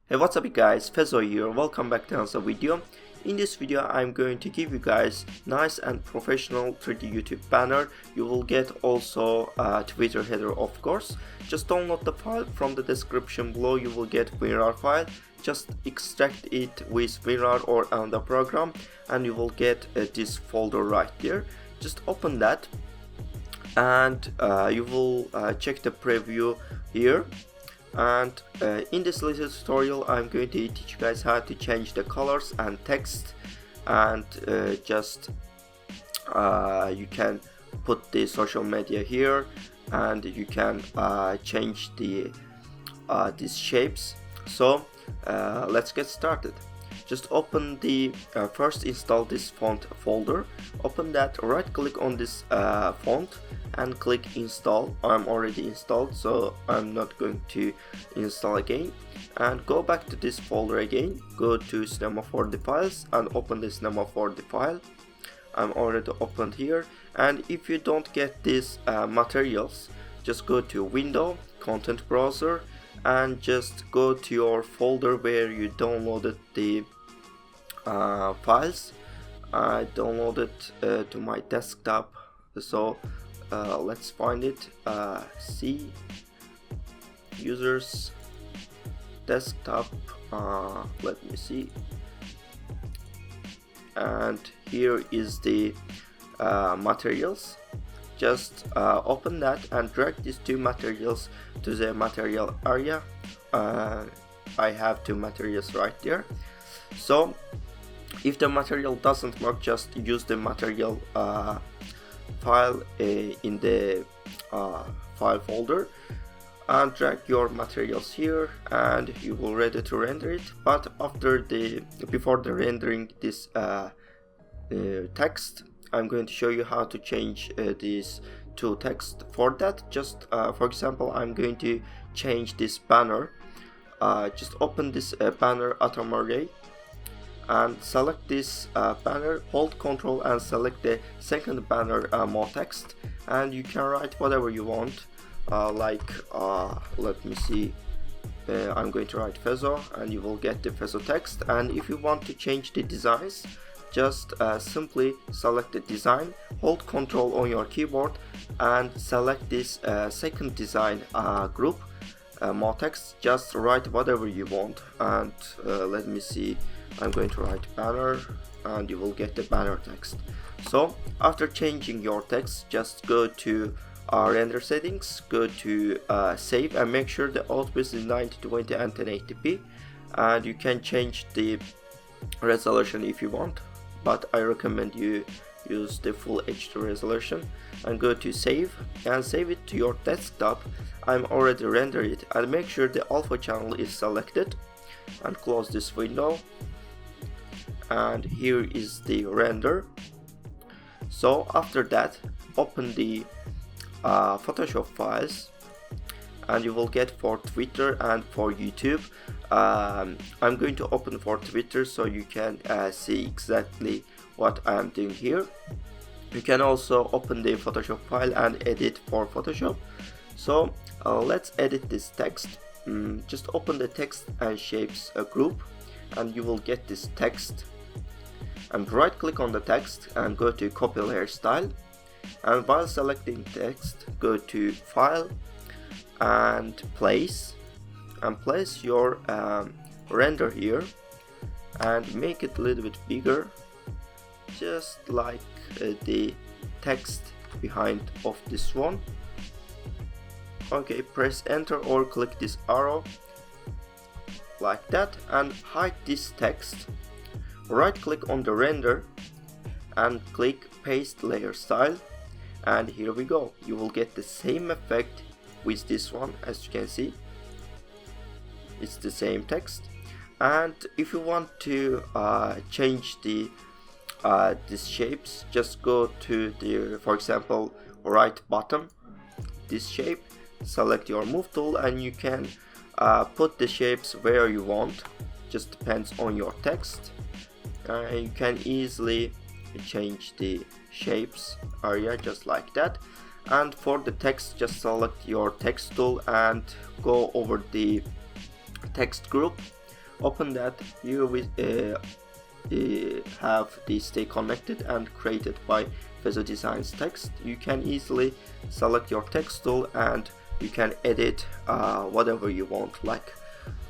Hey, what's up you guys, Fezo here, welcome back to another video. In this video I'm going to give you guys nice and professional 3D YouTube banner. You will get also a Twitter header, of course. Just download the file from the description below. You will get WinRAR file. Just extract it with WinRAR or another program and you will get this folder right there. Just open that and you will check the preview here. And in this little tutorial I'm going to teach you guys how to change the colors and text, and you can put the social media here, and you can change the these shapes. So let's get started. Just open the first install this font folder, open that, right click on this font and click install. I'm already installed, so I'm not going to install again, and go back to this folder again, go to Cinema 4D files and open the Cinema 4D file. I'm already opened here, and if you don't get these materials, just go to Window, Content Browser, and just go to your folder where you downloaded the files. I downloaded to my desktop, so let's find it. C users desktop, let me see, and here is the materials. Just open that and drag these two materials to the material area. I have two materials right there. So if the material doesn't work, just use the material file in the file folder and drag your materials here, and you will ready to render it. But before the rendering this text, I'm going to show you how to change these two text. For that, just for example, I'm going to change this banner. Just open this banner atom array and select this banner, hold Ctrl and select the second banner more text, and you can write whatever you want, let me see, I'm going to write Fezo, and you will get the Fezo text. And if you want to change the designs, just simply select the design, hold Ctrl on your keyboard and select this second design group, more text. Just write whatever you want, and let me see, I'm going to write banner, and you will get the banner text. So after changing your text, just go to render settings, go to save, and make sure the output is 1920 and 1080p, and you can change the resolution if you want, but I recommend you use the full HD resolution, and go to save and save it to your desktop. I'm already rendered it, and make sure the alpha channel is selected, and close this window. And here is the render. So after that, open the Photoshop files, and you will get for Twitter and for YouTube. I'm going to open for Twitter so you can see exactly what I'm doing here. You can also open the Photoshop file and edit for Photoshop. So let's edit this text. Just open the text and shapes group, and you will get this text, and right click on the text and go to copy layer style, and while selecting text, go to file and place your render here, and make it a little bit bigger, just like the text behind of this one. Okay, press enter or click this arrow like that, and hide this text. Right click on the render and click paste layer style, and here we go. You will get the same effect with this one. As you can see, it's the same text. And if you want to change the these shapes, just go to the, for example, right bottom, this shape, select your move tool, and you can put the shapes where you want. Just depends on your text. You can easily change the shapes area just like that. And for the text, just select your text tool and go over the text group Open that. You will have the stay connected and created by FezoDesigns text. You can easily select your text tool and you can edit whatever you want, like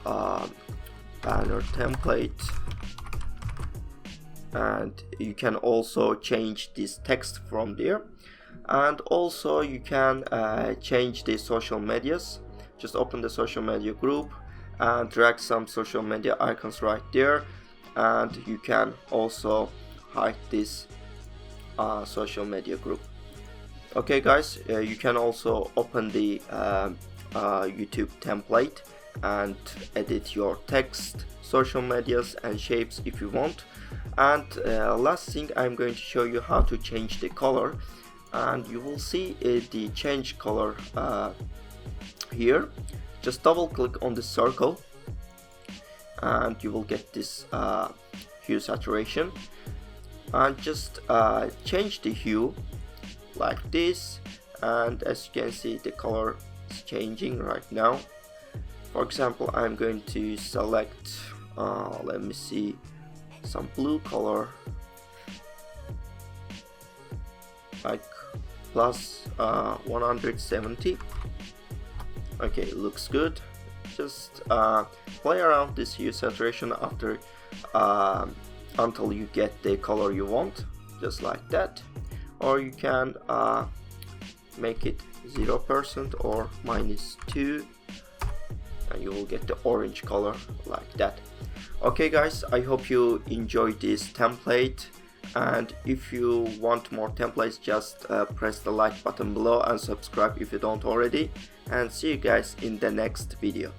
banner template, and you can also change this text from there. And also you can change the social medias. Just open the social media group and drag some social media icons right there, and you can also hide this social media group. Okay guys, you can also open the YouTube template and edit your text, social medias and shapes if you want. And last thing, I'm going to show you how to change the color, and you will see the change color here. Just double click on the circle and you will get this hue saturation, and just change the hue like this, and as you can see the color is changing right now. For example, I'm going to select let me see, some blue color, like plus 170. Okay, looks good. Just play around this hue saturation after until you get the color you want, just like that. Or you can make it 0% or -2, and you will get the orange color like that. Okay guys, I hope you enjoyed this template, and if you want more templates, just press the like button below and subscribe if you don't already, and see you guys in the next video.